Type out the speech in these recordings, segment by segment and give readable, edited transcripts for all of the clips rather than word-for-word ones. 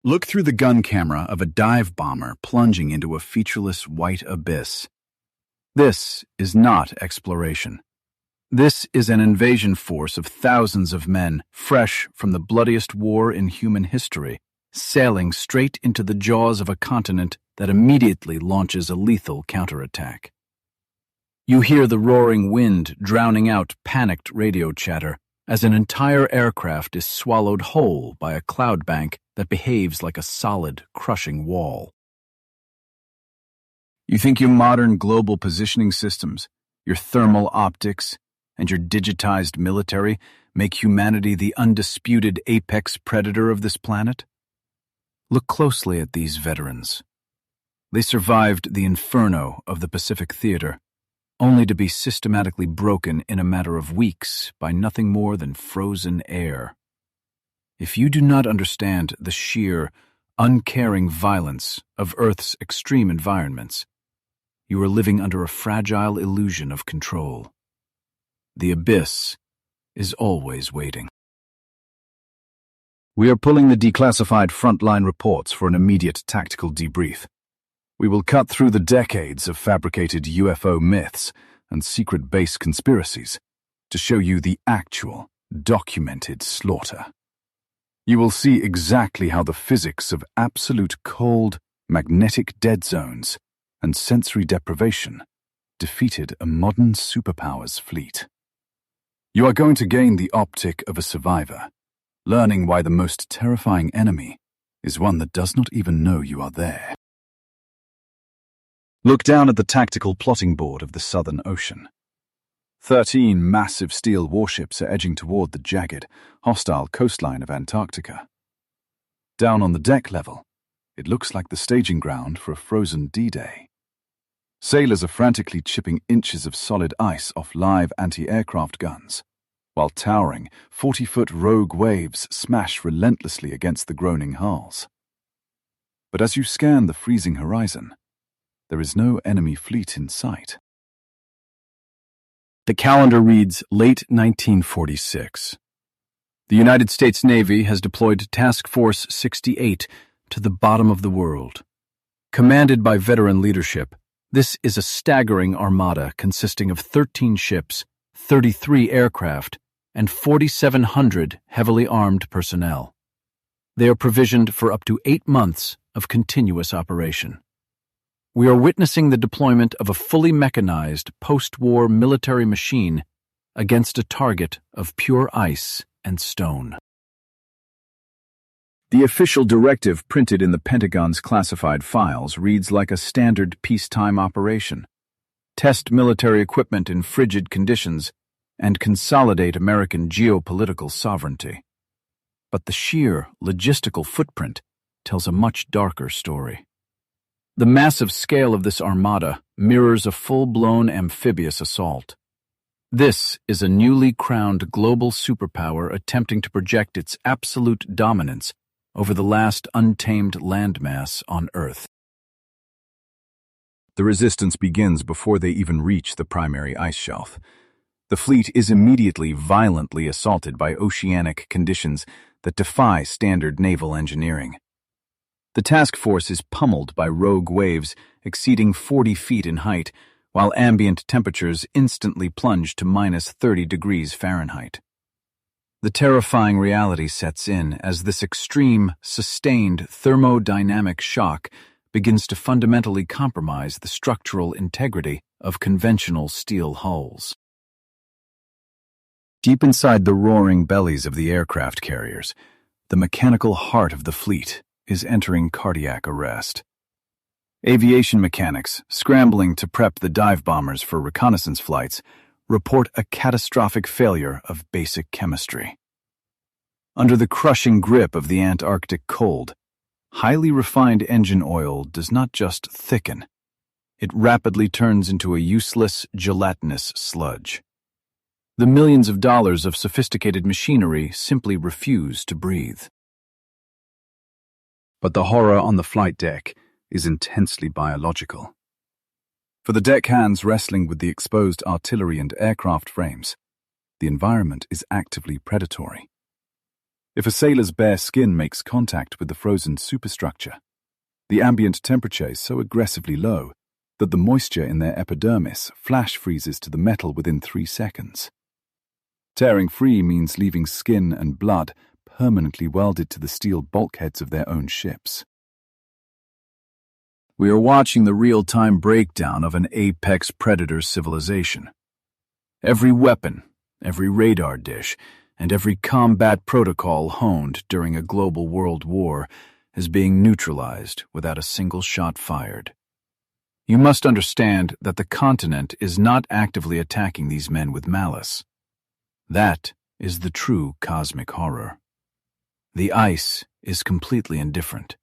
Look through the gun camera of a dive bomber plunging into a featureless white abyss. This is not exploration. This is an invasion force of thousands of men, fresh from the bloodiest war in human history, sailing straight into the jaws of a continent that immediately launches a lethal counterattack. You hear the roaring wind drowning out panicked radio chatter as an entire aircraft is swallowed whole by a cloud bank that behaves like a solid, crushing wall. You think your modern global positioning systems, your thermal optics, and your digitized military make humanity the undisputed apex predator of this planet? Look closely at these veterans. They survived the inferno of the Pacific Theater, only to be systematically broken in a matter of weeks by nothing more than frozen air. If you do not understand the sheer, uncaring violence of Earth's extreme environments, you are living under a fragile illusion of control. The abyss is always waiting. We are pulling the declassified frontline reports for an immediate tactical debrief. We will cut through the decades of fabricated UFO myths and secret base conspiracies to show you the actual, documented slaughter. You will see exactly how the physics of absolute cold, magnetic dead zones and sensory deprivation defeated a modern superpower's fleet. You are going to gain the optic of a survivor, learning why the most terrifying enemy is one that does not even know you are there. Look down at the tactical plotting board of the Southern Ocean. 13 massive steel warships are edging toward the jagged, hostile coastline of Antarctica. Down on the deck level, it looks like the staging ground for a frozen D-Day. Sailors are frantically chipping inches of solid ice off live anti-aircraft guns, while towering 40-foot rogue waves smash relentlessly against the groaning hulls. But as you scan the freezing horizon, there is no enemy fleet in sight. The calendar reads late 1946. The United States Navy has deployed Task Force 68 to the bottom of the world. Commanded by veteran leadership, this is a staggering armada consisting of 13 ships, 33 aircraft, and 4,700 heavily armed personnel. They are provisioned for up to 8 months of continuous operation. We are witnessing the deployment of a fully mechanized post-war military machine against a target of pure ice and stone. The official directive printed in the Pentagon's classified files reads like a standard peacetime operation. Test military equipment in frigid conditions and consolidate American geopolitical sovereignty. But the sheer logistical footprint tells a much darker story. The massive scale of this armada mirrors a full-blown amphibious assault. This is a newly crowned global superpower attempting to project its absolute dominance over the last untamed landmass on Earth. The resistance begins before they even reach the primary ice shelf. The fleet is immediately violently assaulted by oceanic conditions that defy standard naval engineering. The task force is pummeled by rogue waves exceeding 40 feet in height, while ambient temperatures instantly plunge to minus 30 degrees Fahrenheit. The terrifying reality sets in as this extreme, sustained thermodynamic shock begins to fundamentally compromise the structural integrity of conventional steel hulls. Deep inside the roaring bellies of the aircraft carriers, the mechanical heart of the fleet is entering cardiac arrest. Aviation mechanics, scrambling to prep the dive bombers for reconnaissance flights, report a catastrophic failure of basic chemistry. Under the crushing grip of the Antarctic cold, highly refined engine oil does not just thicken, it rapidly turns into a useless, gelatinous sludge. The millions of dollars of sophisticated machinery simply refuse to breathe. But the horror on the flight deck is intensely biological. For the deckhands wrestling with the exposed artillery and aircraft frames, the environment is actively predatory. If a sailor's bare skin makes contact with the frozen superstructure, the ambient temperature is so aggressively low that the moisture in their epidermis flash freezes to the metal within 3 seconds. Tearing free means leaving skin and blood permanently welded to the steel bulkheads of their own ships. We are watching the real-time breakdown of an apex predator civilization. Every weapon, every radar dish, and every combat protocol honed during a global world war is being neutralized without a single shot fired. You must understand that the continent is not actively attacking these men with malice. That is the true cosmic horror. The ice is completely indifferent.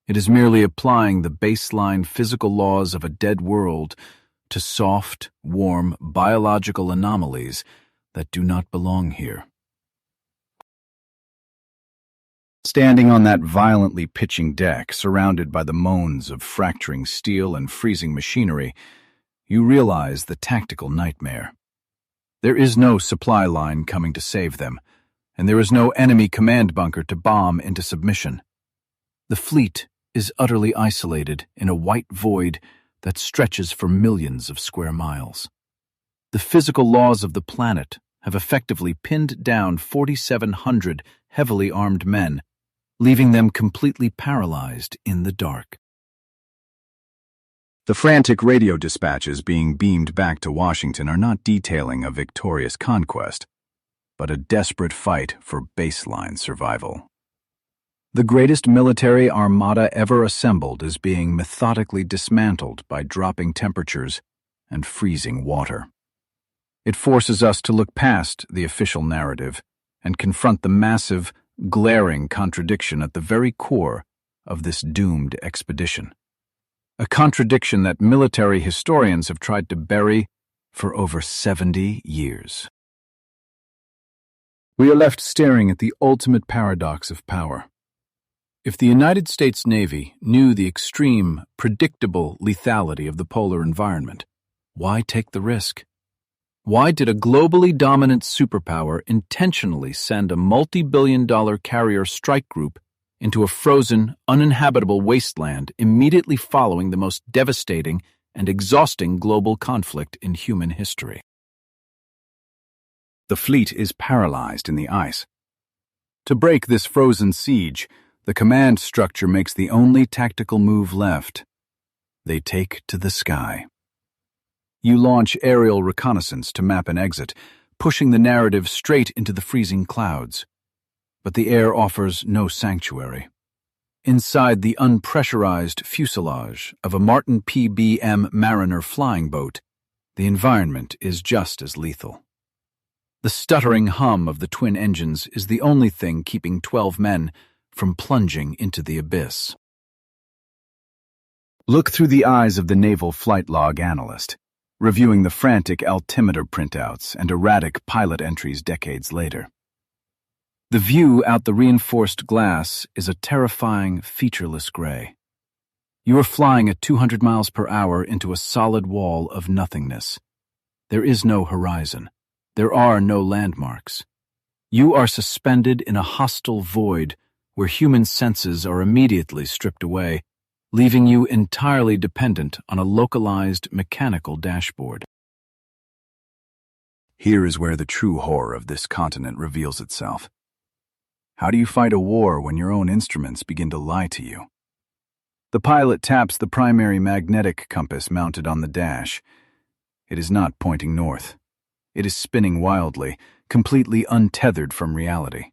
It is merely applying the baseline physical laws of a dead world to soft, warm, biological anomalies that do not belong here. Standing on that violently pitching deck, surrounded by the moans of fracturing steel and freezing machinery, you realize the tactical nightmare. There is no supply line coming to save them, and there is no enemy command bunker to bomb into submission. The fleet is utterly isolated in a white void that stretches for millions of square miles. The physical laws of the planet have effectively pinned down 4,700 heavily armed men, leaving them completely paralyzed in the dark. The frantic radio dispatches being beamed back to Washington are not detailing a victorious conquest, but a desperate fight for baseline survival. The greatest military armada ever assembled is being methodically dismantled by dropping temperatures and freezing water. It forces us to look past the official narrative and confront the massive, glaring contradiction at the very core of this doomed expedition. A contradiction that military historians have tried to bury for over 70 years. We are left staring at the ultimate paradox of power. If the United States Navy knew the extreme, predictable lethality of the polar environment, why take the risk? Why did a globally dominant superpower intentionally send a multi-billion-dollar carrier strike group into a frozen, uninhabitable wasteland immediately following the most devastating and exhausting global conflict in human history? The fleet is paralyzed in the ice. To break this frozen siege, the command structure makes the only tactical move left. They take to the sky. You launch aerial reconnaissance to map an exit, pushing the narrative straight into the freezing clouds. But the air offers no sanctuary. Inside the unpressurized fuselage of a Martin PBM Mariner flying boat, the environment is just as lethal. The stuttering hum of the twin engines is the only thing keeping 12 men from plunging into the abyss. Look through the eyes of the naval flight log analyst, reviewing the frantic altimeter printouts and erratic pilot entries decades later. The view out the reinforced glass is a terrifying, featureless gray. You are flying at 200 miles per hour into a solid wall of nothingness. There is no horizon. There are no landmarks. You are suspended in a hostile void where human senses are immediately stripped away, leaving you entirely dependent on a localized mechanical dashboard. Here is where the true horror of this continent reveals itself. How do you fight a war when your own instruments begin to lie to you? The pilot taps the primary magnetic compass mounted on the dash. It is not pointing north. It is spinning wildly, completely untethered from reality.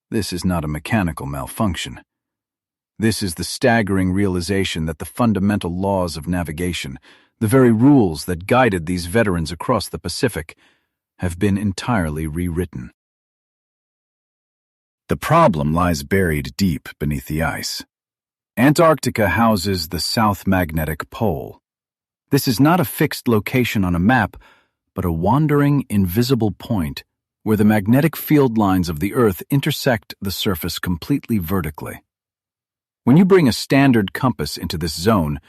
This is not a mechanical malfunction. This is the staggering realization that the fundamental laws of navigation, the very rules that guided these veterans across the Pacific, have been entirely rewritten. The problem lies buried deep beneath the ice. Antarctica houses the South Magnetic Pole. This is not a fixed location on a map, but a wandering, invisible point where the magnetic field lines of the Earth intersect the surface completely vertically. When you bring a standard compass into this zone,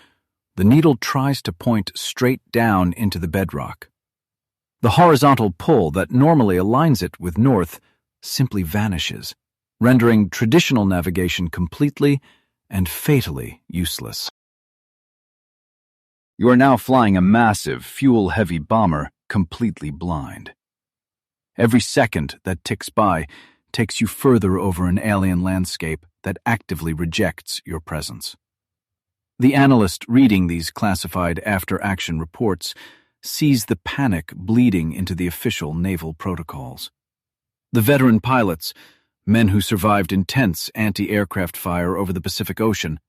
the needle tries to point straight down into the bedrock. The horizontal pull that normally aligns it with north simply vanishes, rendering traditional navigation completely and fatally useless. You are now flying a massive, fuel-heavy bomber completely blind. Every second that ticks by takes you further over an alien landscape that actively rejects your presence. The analyst reading these classified after-action reports sees the panic bleeding into the official naval protocols. The veteran pilots, men who survived intense anti-aircraft fire over the Pacific Ocean,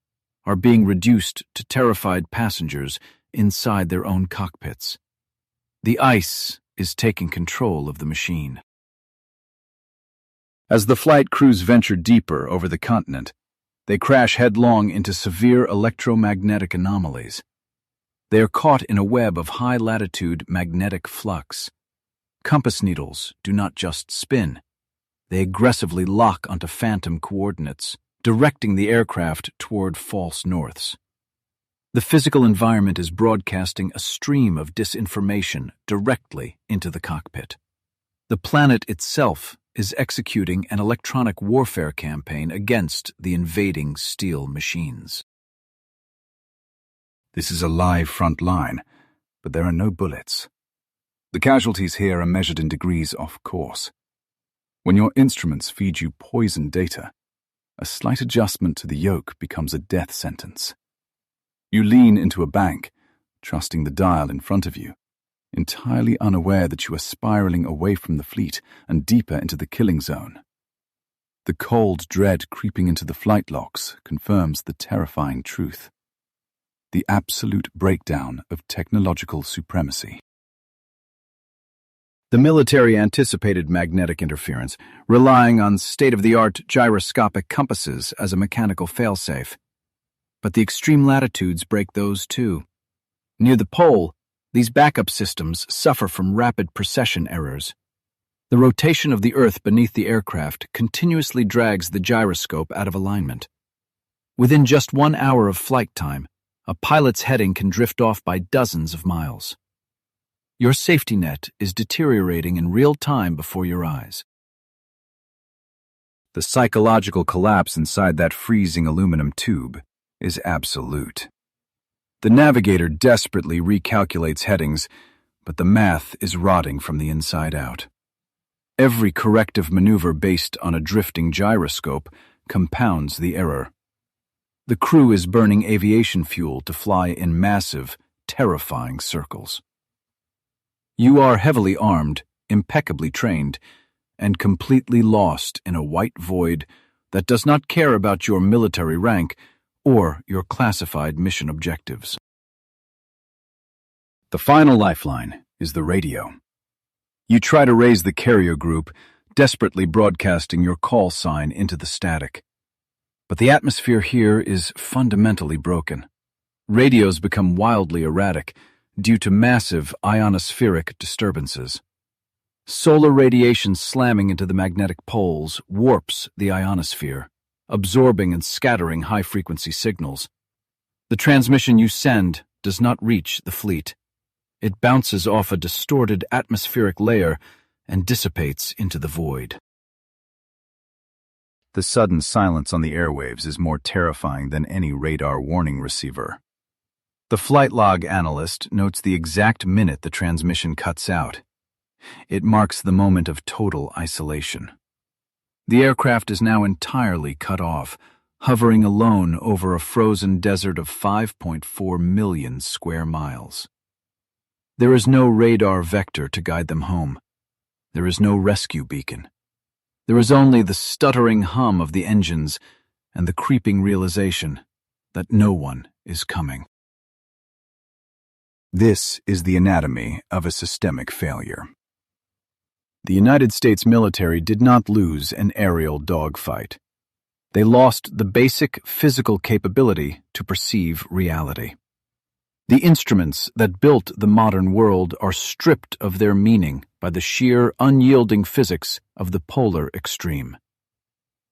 are being reduced to terrified passengers inside their own cockpits. The ice is taking control of the machine. As the flight crews venture deeper over the continent, they crash headlong into severe electromagnetic anomalies. They are caught in a web of high-latitude magnetic flux. Compass needles do not just spin. They aggressively lock onto phantom coordinates, directing the aircraft toward false norths. The physical environment is broadcasting a stream of disinformation directly into the cockpit. The planet itself is executing an electronic warfare campaign against the invading steel machines. This is a live front line, but there are no bullets. The casualties here are measured in degrees off course. When your instruments feed you poison data, a slight adjustment to the yoke becomes a death sentence. You lean into a bank, trusting the dial in front of you, entirely unaware that you are spiraling away from the fleet and deeper into the killing zone. The cold dread creeping into the flight logs confirms the terrifying truth: the absolute breakdown of technological supremacy. The military anticipated magnetic interference, relying on state-of-the-art gyroscopic compasses as a mechanical failsafe. But the extreme latitudes break those too. Near the pole, these backup systems suffer from rapid precession errors. The rotation of the Earth beneath the aircraft continuously drags the gyroscope out of alignment. Within just 1 hour of flight time, a pilot's heading can drift off by dozens of miles. Your safety net is deteriorating in real time before your eyes. The psychological collapse inside that freezing aluminum tube is absolute. The navigator desperately recalculates headings, but the math is rotting from the inside out. Every corrective maneuver based on a drifting gyroscope compounds the error. The crew is burning aviation fuel to fly in massive, terrifying circles. You are heavily armed, impeccably trained, and completely lost in a white void that does not care about your military rank or your classified mission objectives. The final lifeline is the radio. You try to raise the carrier group, desperately broadcasting your call sign into the static. But the atmosphere here is fundamentally broken. Radios become wildly erratic due to massive ionospheric disturbances. Solar radiation slamming into the magnetic poles warps the ionosphere, absorbing and scattering high-frequency signals. The transmission you send does not reach the fleet. It bounces off a distorted atmospheric layer and dissipates into the void. The sudden silence on the airwaves is more terrifying than any radar warning receiver. The flight log analyst notes the exact minute the transmission cuts out. It marks the moment of total isolation. The aircraft is now entirely cut off, hovering alone over a frozen desert of 5.4 million square miles. There is no radar vector to guide them home. There is no rescue beacon. There is only the stuttering hum of the engines and the creeping realization that no one is coming. This is the anatomy of a systemic failure. The United States military did not lose an aerial dogfight. They lost the basic physical capability to perceive reality. The instruments that built the modern world are stripped of their meaning by the sheer, unyielding physics of the polar extreme.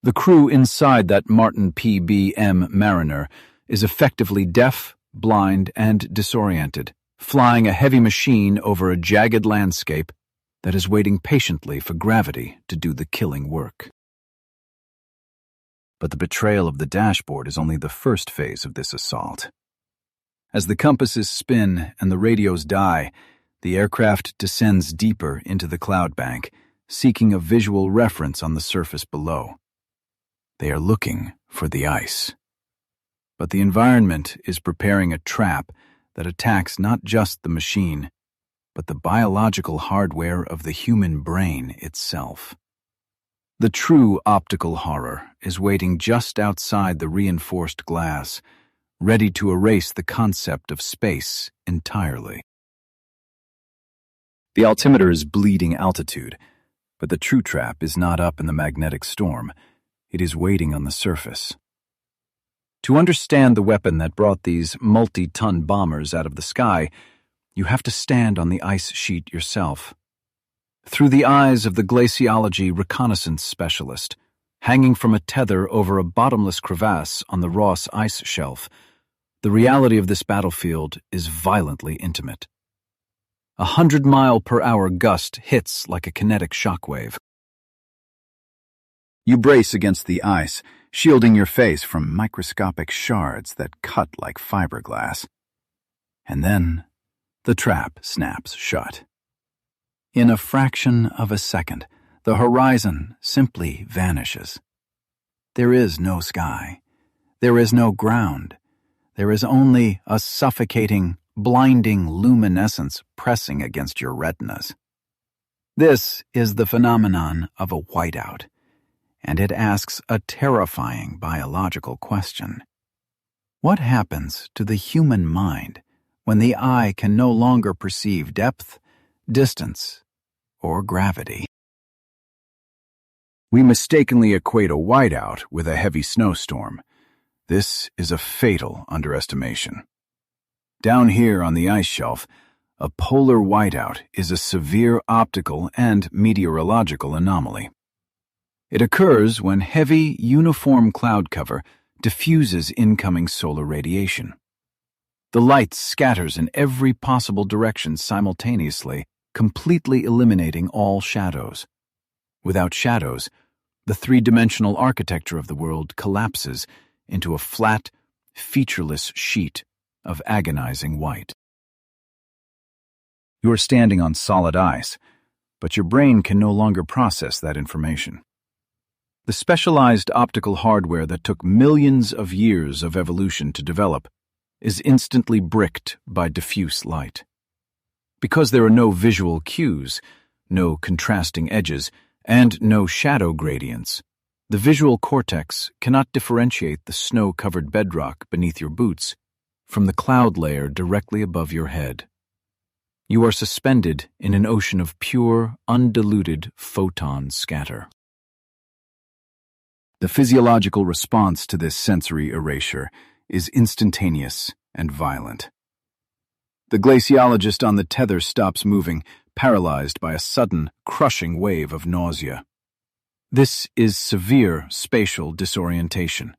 The crew inside that Martin PBM Mariner is effectively deaf, blind, and disoriented, flying a heavy machine over a jagged landscape that is waiting patiently for gravity to do the killing work. But the betrayal of the dashboard is only the first phase of this assault. As the compasses spin and the radios die, the aircraft descends deeper into the cloud bank, seeking a visual reference on the surface below. They are looking for the ice. But the environment is preparing a trap that attacks not just the machine, but the biological hardware of the human brain itself. The true optical horror is waiting just outside the reinforced glass, ready to erase the concept of space entirely. The altimeter is bleeding altitude, but the true trap is not up in the magnetic storm. It is waiting on the surface. To understand the weapon that brought these multi-ton bombers out of the sky, you have to stand on the ice sheet yourself. Through the eyes of the glaciology reconnaissance specialist, hanging from a tether over a bottomless crevasse on the Ross ice shelf, the reality of this battlefield is violently intimate. 100-mile-per-hour gust hits like a kinetic shockwave. You brace against the ice, shielding your face from microscopic shards that cut like fiberglass. And then, the trap snaps shut. In a fraction of a second, the horizon simply vanishes. There is no sky. There is no ground. There is only a suffocating, blinding luminescence pressing against your retinas. This is the phenomenon of a whiteout, and it asks a terrifying biological question. What happens to the human mind when the eye can no longer perceive depth, distance, or gravity? We mistakenly equate a whiteout with a heavy snowstorm. This is a fatal underestimation. Down here on the ice shelf, a polar whiteout is a severe optical and meteorological anomaly. It occurs when heavy, uniform cloud cover diffuses incoming solar radiation. The light scatters in every possible direction simultaneously, completely eliminating all shadows. Without shadows, the three-dimensional architecture of the world collapses into a flat, featureless sheet of agonizing white. You are standing on solid ice, but your brain can no longer process that information. The specialized optical hardware that took millions of years of evolution to develop is instantly bricked by diffuse light. Because there are no visual cues, no contrasting edges, and no shadow gradients, the visual cortex cannot differentiate the snow-covered bedrock beneath your boots from the cloud layer directly above your head. You are suspended in an ocean of pure, undiluted photon scatter. The physiological response to this sensory erasure is instantaneous and violent. The glaciologist on the tether stops moving, paralyzed by a sudden, crushing wave of nausea. This is severe spatial disorientation.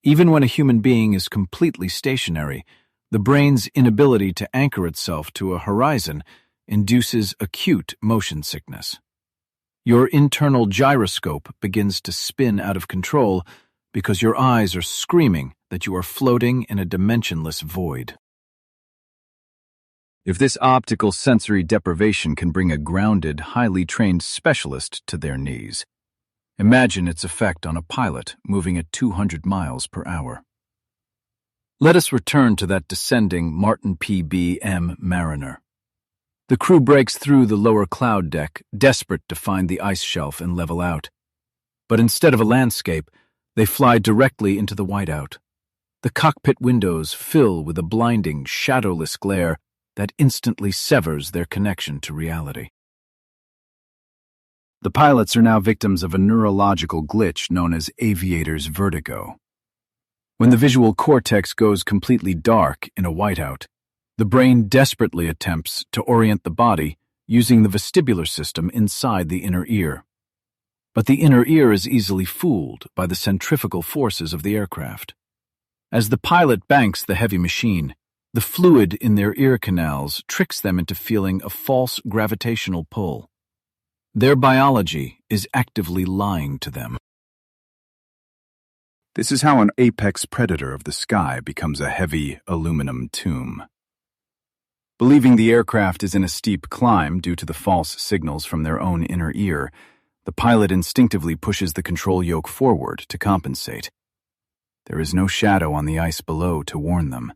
Even when a human being is completely stationary, the brain's inability to anchor itself to a horizon induces acute motion sickness. Your internal gyroscope begins to spin out of control because your eyes are screaming that you are floating in a dimensionless void. If this optical sensory deprivation can bring a grounded, highly trained specialist to their knees, imagine its effect on a pilot moving at 200 miles per hour. Let us return to that descending Martin P.B.M. Mariner. The crew breaks through the lower cloud deck, desperate to find the ice shelf and level out. But instead of a landscape, they fly directly into the whiteout. The cockpit windows fill with a blinding, shadowless glare that instantly severs their connection to reality. The pilots are now victims of a neurological glitch known as aviator's vertigo. When the visual cortex goes completely dark in a whiteout, the brain desperately attempts to orient the body using the vestibular system inside the inner ear. But the inner ear is easily fooled by the centrifugal forces of the aircraft. As the pilot banks the heavy machine, the fluid in their ear canals tricks them into feeling a false gravitational pull. Their biology is actively lying to them. This is how an apex predator of the sky becomes a heavy aluminum tomb. Believing the aircraft is in a steep climb due to the false signals from their own inner ear, the pilot instinctively pushes the control yoke forward to compensate. There is no shadow on the ice below to warn them.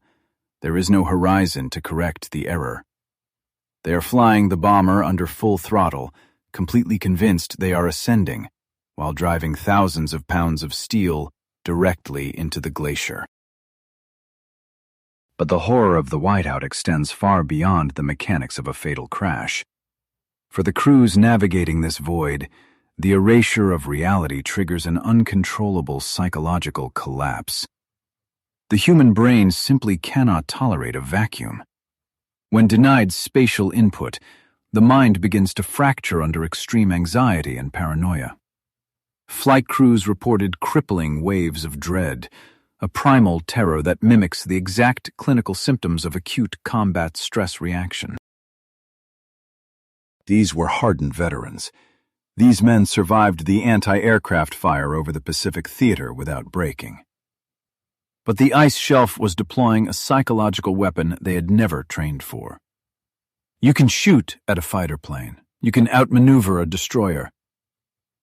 There is no horizon to correct the error. They are flying the bomber under full throttle, completely convinced they are ascending, while driving thousands of pounds of steel directly into the glacier. But the horror of the whiteout extends far beyond the mechanics of a fatal crash. For the crews navigating this void, the erasure of reality triggers an uncontrollable psychological collapse. The human brain simply cannot tolerate a vacuum. When denied spatial input, the mind begins to fracture under extreme anxiety and paranoia. Flight crews reported crippling waves of dread, a primal terror that mimics the exact clinical symptoms of acute combat stress reaction. These were hardened veterans. These men survived the anti-aircraft fire over the Pacific Theater without breaking. But the ice shelf was deploying a psychological weapon they had never trained for. You can shoot at a fighter plane. You can outmaneuver a destroyer.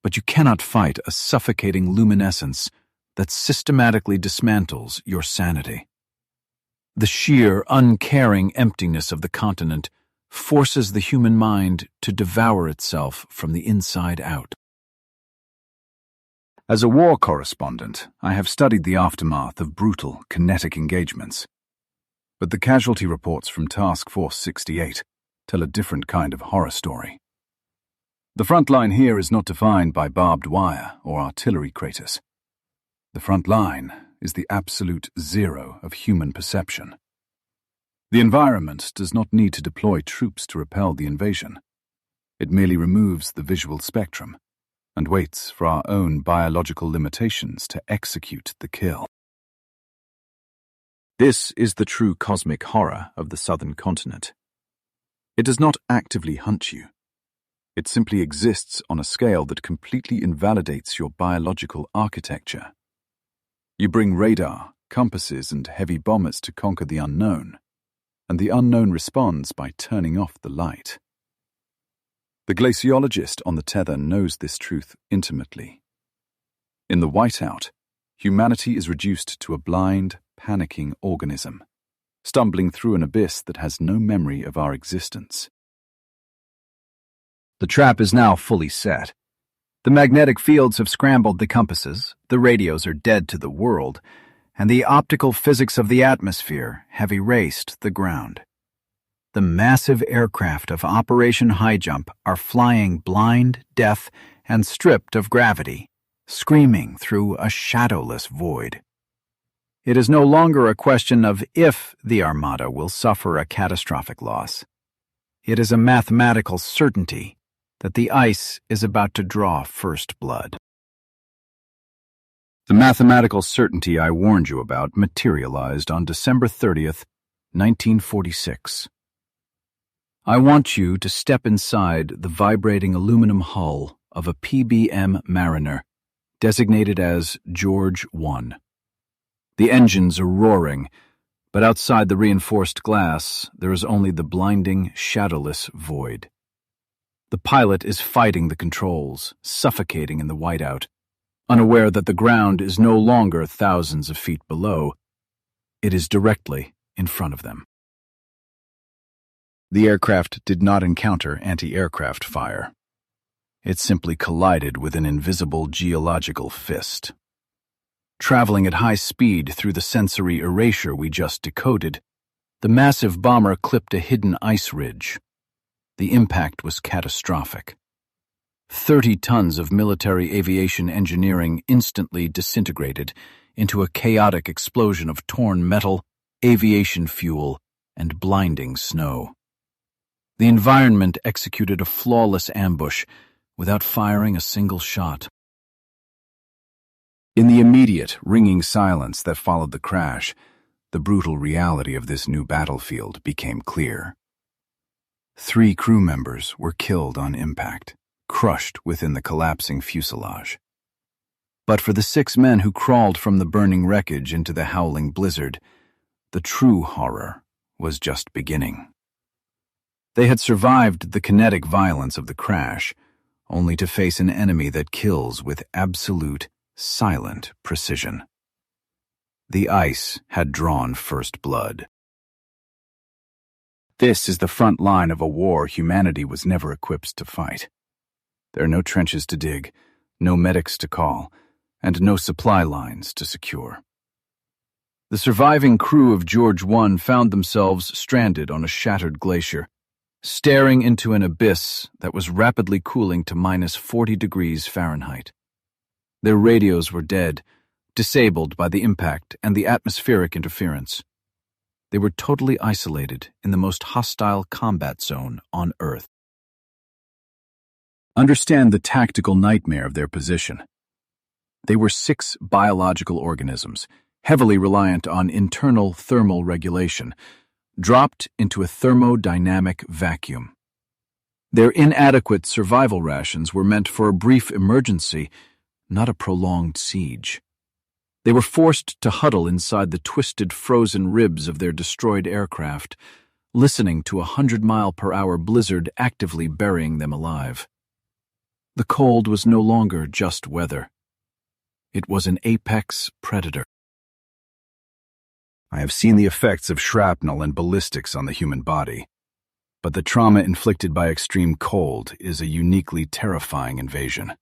But you cannot fight a suffocating luminescence that systematically dismantles your sanity. The sheer, uncaring emptiness of the continent forces the human mind to devour itself from the inside out. As a war correspondent, I have studied the aftermath of brutal, kinetic engagements. But the casualty reports from Task Force 68 tell a different kind of horror story. The front line here is not defined by barbed wire or artillery craters. The front line is the absolute zero of human perception. The environment does not need to deploy troops to repel the invasion. It merely removes the visual spectrum and waits for our own biological limitations to execute the kill. This is the true cosmic horror of the southern continent. It does not actively hunt you. It simply exists on a scale that completely invalidates your biological architecture. You bring radar, compasses, and heavy bombers to conquer the unknown, and the unknown responds by turning off the light. The glaciologist on the tether knows this truth intimately. In the whiteout, humanity is reduced to a blind, panicking organism, stumbling through an abyss that has no memory of our existence. The trap is now fully set. The magnetic fields have scrambled the compasses, the radios are dead to the world, and the optical physics of the atmosphere have erased the ground. The massive aircraft of Operation Highjump are flying blind, deaf, and stripped of gravity, screaming through a shadowless void. It is no longer a question of if the armada will suffer a catastrophic loss. It is a mathematical certainty that the ice is about to draw first blood. The mathematical certainty I warned you about materialized on December 30th, 1946. I want you to step inside the vibrating aluminum hull of a PBM Mariner, designated as George 1. The engines are roaring, but outside the reinforced glass, there is only the blinding, shadowless void. The pilot is fighting the controls, suffocating in the whiteout, unaware that the ground is no longer thousands of feet below. It is directly in front of them. The aircraft did not encounter anti-aircraft fire. It simply collided with an invisible geological fist. Traveling at high speed through the sensory erasure we just decoded, the massive bomber clipped a hidden ice ridge. The impact was catastrophic. 30 tons of military aviation engineering instantly disintegrated into a chaotic explosion of torn metal, aviation fuel, and blinding snow. The environment executed a flawless ambush without firing a single shot. In the immediate, ringing silence that followed the crash, the brutal reality of this new battlefield became clear. 3 crew members were killed on impact, crushed within the collapsing fuselage. But for the 6 men who crawled from the burning wreckage into the howling blizzard, the true horror was just beginning. They had survived the kinetic violence of the crash, only to face an enemy that kills with absolute, silent precision. The ice had drawn first blood. This is the front line of a war humanity was never equipped to fight. There are no trenches to dig, no medics to call, and no supply lines to secure. The surviving crew of George I found themselves stranded on a shattered glacier, staring into an abyss that was rapidly cooling to minus 40 degrees Fahrenheit. Their radios were dead, disabled by the impact and the atmospheric interference. They were totally isolated in the most hostile combat zone on Earth. Understand the tactical nightmare of their position. They were 6 biological organisms, heavily reliant on internal thermal regulation, dropped into a thermodynamic vacuum. Their inadequate survival rations were meant for a brief emergency, not a prolonged siege. They were forced to huddle inside the twisted frozen ribs of their destroyed aircraft, listening to a 100-mile-per-hour blizzard actively burying them alive. The cold was no longer just weather. It was an apex predator. I have seen the effects of shrapnel and ballistics on the human body, but the trauma inflicted by extreme cold is a uniquely terrifying invasion.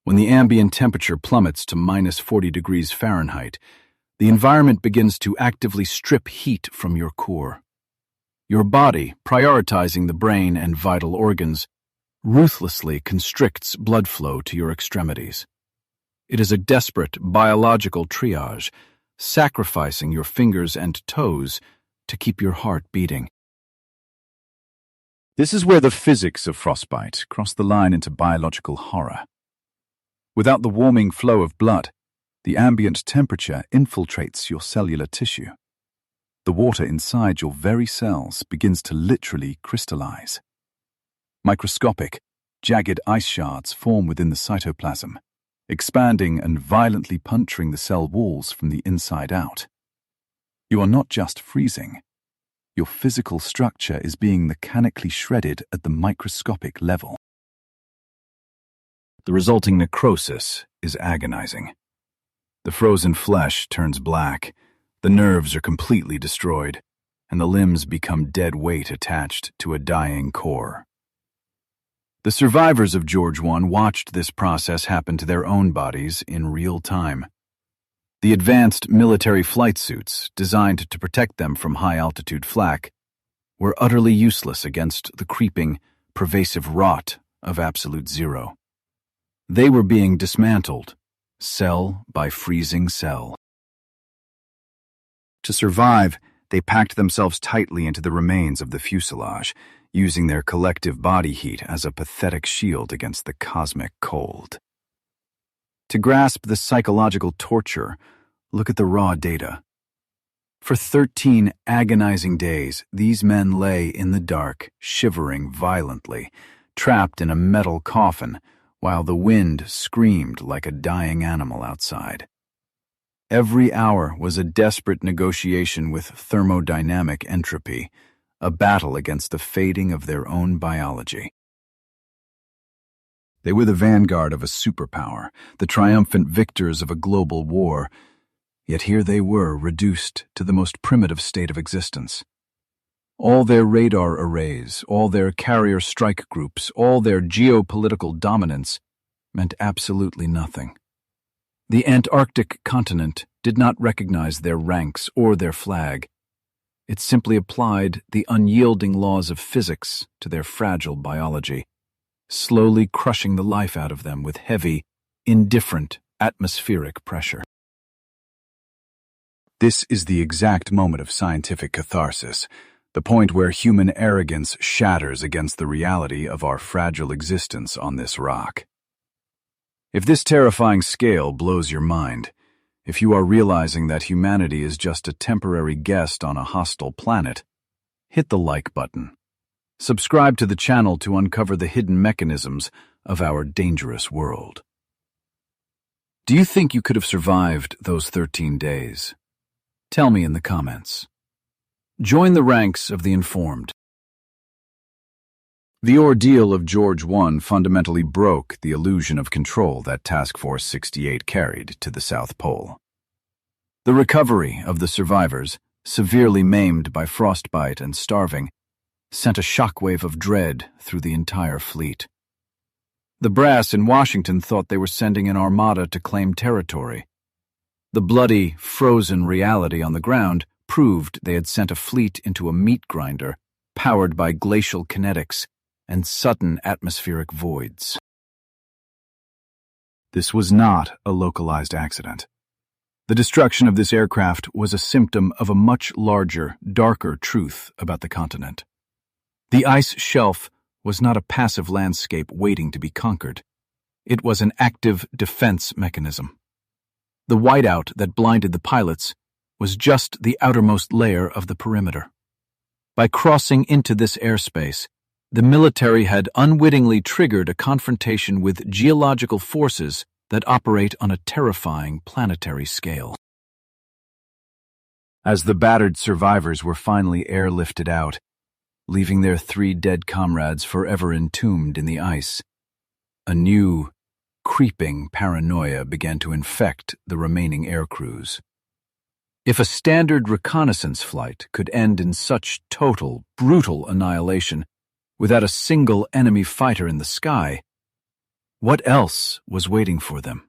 When the ambient temperature plummets to minus 40 degrees Fahrenheit, the environment begins to actively strip heat from your core. Your body, prioritizing the brain and vital organs, ruthlessly constricts blood flow to your extremities. It is a desperate biological triage, sacrificing your fingers and toes to keep your heart beating. This is where the physics of frostbite cross the line into biological horror. Without the warming flow of blood, the ambient temperature infiltrates your cellular tissue. The water inside your very cells begins to literally crystallize. Microscopic, jagged ice shards form within the cytoplasm, expanding and violently puncturing the cell walls from the inside out. You are not just freezing. Your physical structure is being mechanically shredded at the microscopic level. The resulting necrosis is agonizing. The frozen flesh turns black, the nerves are completely destroyed, and the limbs become dead weight attached to a dying core. The survivors of George I watched this process happen to their own bodies in real time. The advanced military flight suits, designed to protect them from high-altitude flak, were utterly useless against the creeping, pervasive rot of absolute zero. They were being dismantled, cell by freezing cell. To survive, they packed themselves tightly into the remains of the fuselage, using their collective body heat as a pathetic shield against the cosmic cold. To grasp the psychological torture, look at the raw data. For 13 agonizing days, these men lay in the dark, shivering violently, trapped in a metal coffin, while the wind screamed like a dying animal outside. Every hour was a desperate negotiation with thermodynamic entropy, a battle against the fading of their own biology. They were the vanguard of a superpower, the triumphant victors of a global war, yet here they were reduced to the most primitive state of existence. All their radar arrays, all their carrier strike groups, all their geopolitical dominance meant absolutely nothing. The Antarctic continent did not recognize their ranks or their flag. It simply applied the unyielding laws of physics to their fragile biology, slowly crushing the life out of them with heavy, indifferent atmospheric pressure. This is the exact moment of scientific catharsis, the point where human arrogance shatters against the reality of our fragile existence on this rock. If this terrifying scale blows your mind, if you are realizing that humanity is just a temporary guest on a hostile planet, hit the like button. Subscribe to the channel to uncover the hidden mechanisms of our dangerous world. Do you think you could have survived those 13 days? Tell me in the comments. Join the ranks of the informed. The ordeal of George I fundamentally broke the illusion of control that Task Force 68 carried to the South Pole. The recovery of the survivors, severely maimed by frostbite and starving, sent a shockwave of dread through the entire fleet. The brass in Washington thought they were sending an armada to claim territory. The bloody, frozen reality on the ground proved they had sent a fleet into a meat grinder powered by glacial kinetics and sudden atmospheric voids. This was not a localized accident. The destruction of this aircraft was a symptom of a much larger, darker truth about the continent. The ice shelf was not a passive landscape waiting to be conquered. It was an active defense mechanism. The whiteout that blinded the pilots was just the outermost layer of the perimeter. By crossing into this airspace, the military had unwittingly triggered a confrontation with geological forces that operate on a terrifying planetary scale. As the battered survivors were finally airlifted out, leaving their 3 dead comrades forever entombed in the ice, a new, creeping paranoia began to infect the remaining air crews. If a standard reconnaissance flight could end in such total, brutal annihilation without a single enemy fighter in the sky, what else was waiting for them?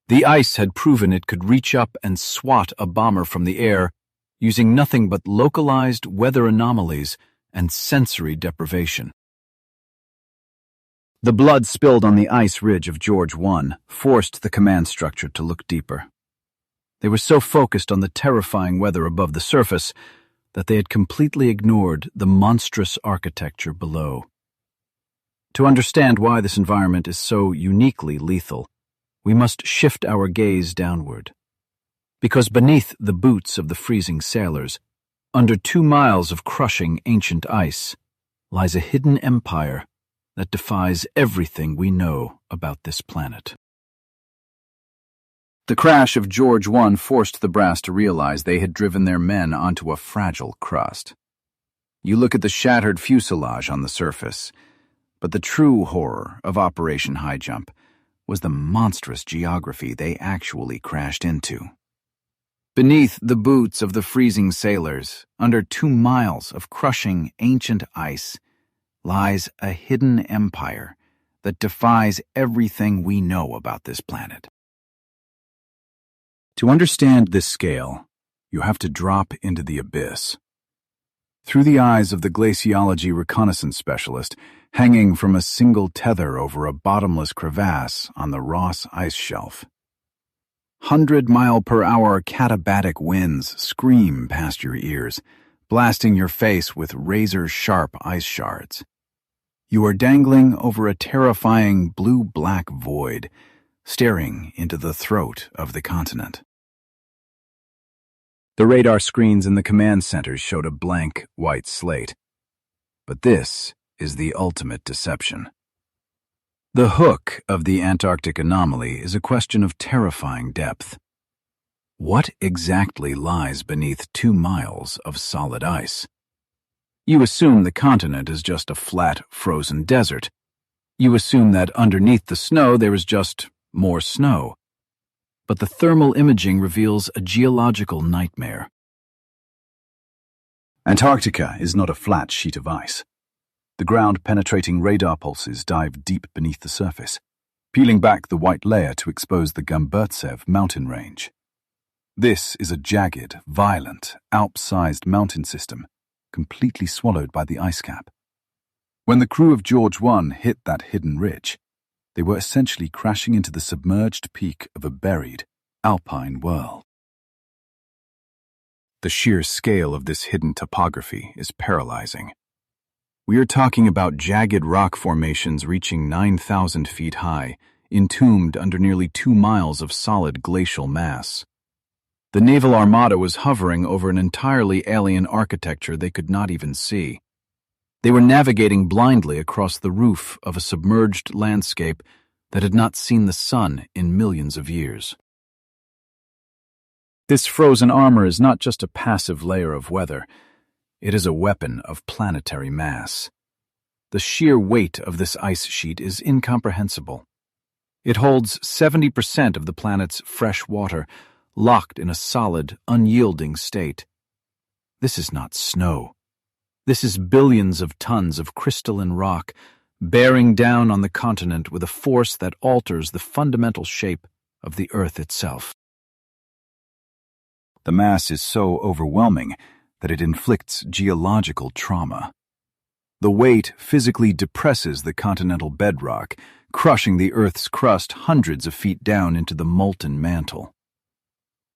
The ice had proven it could reach up and swat a bomber from the air using nothing but localized weather anomalies and sensory deprivation. The blood spilled on the ice ridge of George I forced the command structure to look deeper. They were so focused on the terrifying weather above the surface that they had completely ignored the monstrous architecture below. To understand why this environment is so uniquely lethal, we must shift our gaze downward. Because beneath the boots of the freezing sailors, under 2 miles of crushing ancient ice, lies a hidden empire that defies everything we know about this planet. The crash of George I forced the brass to realize they had driven their men onto a fragile crust. You look at the shattered fuselage on the surface, but the true horror of Operation Highjump was the monstrous geography they actually crashed into. Beneath the boots of the freezing sailors, under 2 miles of crushing ancient ice, lies a hidden empire that defies everything we know about this planet. To understand this scale, you have to drop into the abyss. Through the eyes of the glaciology reconnaissance specialist, hanging from a single tether over a bottomless crevasse on the Ross ice shelf. 100-mile-per-hour katabatic winds scream past your ears, blasting your face with razor-sharp ice shards. You are dangling over a terrifying blue-black void, staring into the throat of the continent. The radar screens in the command centers showed a blank, white slate. But this is the ultimate deception. The hook of the Antarctic anomaly is a question of terrifying depth. What exactly lies beneath 2 miles of solid ice? You assume the continent is just a flat, frozen desert. You assume that underneath the snow there is just more snow. But the thermal imaging reveals a geological nightmare. Antarctica is not a flat sheet of ice. The ground-penetrating radar pulses dive deep beneath the surface, peeling back the white layer to expose the Gamburtsev mountain range. This is a jagged, violent, Alp-sized mountain system, completely swallowed by the ice cap. When the crew of George I hit that hidden ridge, they were essentially crashing into the submerged peak of a buried, alpine world. The sheer scale of this hidden topography is paralyzing. We are talking about jagged rock formations reaching 9,000 feet high, entombed under nearly 2 miles of solid glacial mass. The naval armada was hovering over an entirely alien architecture they could not even see. They were navigating blindly across the roof of a submerged landscape that had not seen the sun in millions of years. This frozen armor is not just a passive layer of weather, it is a weapon of planetary mass. The sheer weight of this ice sheet is incomprehensible. It holds 70% of the planet's fresh water, locked in a solid, unyielding state. This is not snow. This is billions of tons of crystalline rock, bearing down on the continent with a force that alters the fundamental shape of the Earth itself. The mass is so overwhelming that it inflicts geological trauma. The weight physically depresses the continental bedrock, crushing the Earth's crust hundreds of feet down into the molten mantle.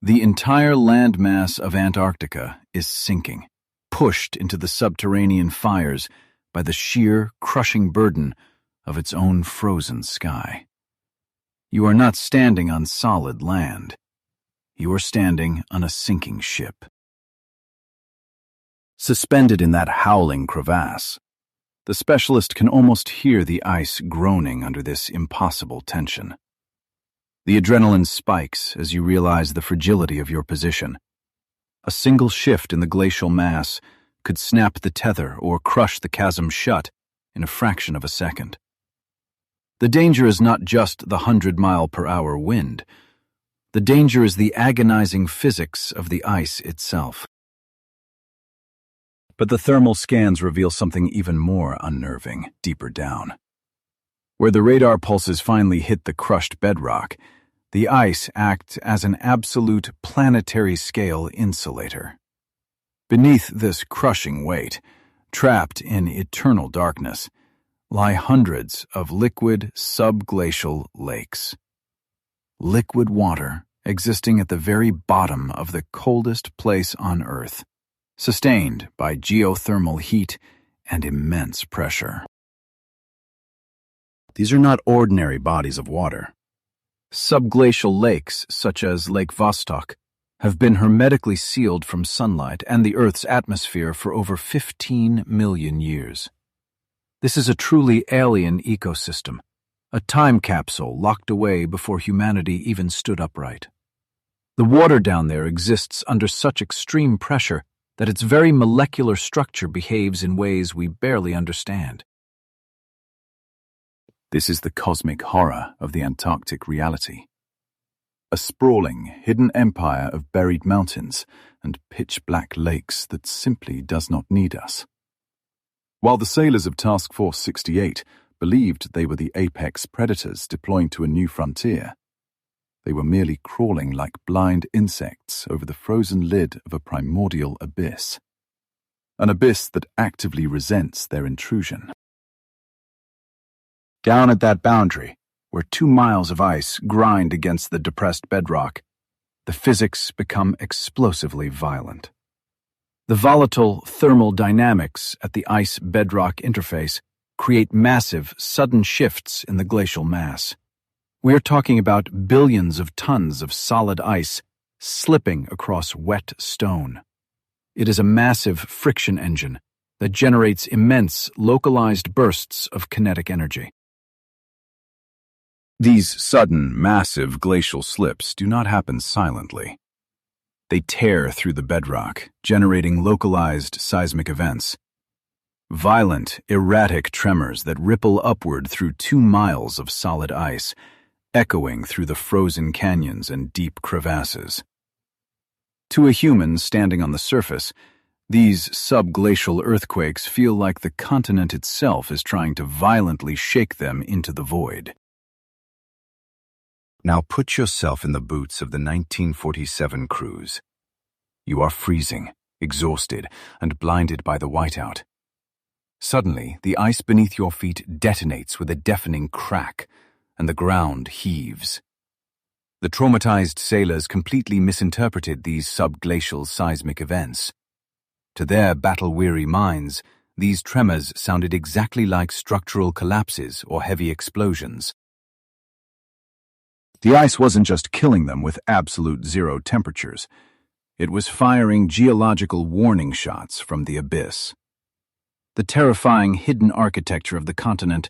The entire landmass of Antarctica is sinking, pushed into the subterranean fires by the sheer, crushing burden of its own frozen sky. You are not standing on solid land. You are standing on a sinking ship. Suspended in that howling crevasse, the specialist can almost hear the ice groaning under this impossible tension. The adrenaline spikes as you realize the fragility of your position. A single shift in the glacial mass could snap the tether or crush the chasm shut in a fraction of a second. The danger is not just the 100-mile-per-hour wind. The danger is the agonizing physics of the ice itself. But the thermal scans reveal something even more unnerving deeper down. Where the radar pulses finally hit the crushed bedrock, the ice acts as an absolute planetary-scale insulator. Beneath this crushing weight, trapped in eternal darkness, lie hundreds of liquid subglacial lakes. Liquid water existing at the very bottom of the coldest place on Earth, sustained by geothermal heat and immense pressure. These are not ordinary bodies of water. Subglacial lakes, such as Lake Vostok, have been hermetically sealed from sunlight and the Earth's atmosphere for over 15 million years. This is a truly alien ecosystem, a time capsule locked away before humanity even stood upright. The water down there exists under such extreme pressure that its very molecular structure behaves in ways we barely understand. This is the cosmic horror of the Antarctic reality. A sprawling, hidden empire of buried mountains and pitch-black lakes that simply does not need us. While the sailors of Task Force 68 believed they were the apex predators deploying to a new frontier, they were merely crawling like blind insects over the frozen lid of a primordial abyss. An abyss that actively resents their intrusion. Down at that boundary, where 2 miles of ice grind against the depressed bedrock, the physics become explosively violent. The volatile thermal dynamics at the ice-bedrock interface create massive, sudden shifts in the glacial mass. We're talking about billions of tons of solid ice slipping across wet stone. It is a massive friction engine that generates immense, localized bursts of kinetic energy. These sudden, massive glacial slips do not happen silently. They tear through the bedrock, generating localized seismic events. Violent, erratic tremors that ripple upward through 2 miles of solid ice, echoing through the frozen canyons and deep crevasses. To a human standing on the surface, these subglacial earthquakes feel like the continent itself is trying to violently shake them into the void. Now put yourself in the boots of the 1947 crews. You are freezing, exhausted, and blinded by the whiteout. Suddenly, the ice beneath your feet detonates with a deafening crack, and the ground heaves. The traumatized sailors completely misinterpreted these subglacial seismic events. To their battle-weary minds, these tremors sounded exactly like structural collapses or heavy explosions. The ice wasn't just killing them with absolute zero temperatures. It was firing geological warning shots from the abyss. The terrifying hidden architecture of the continent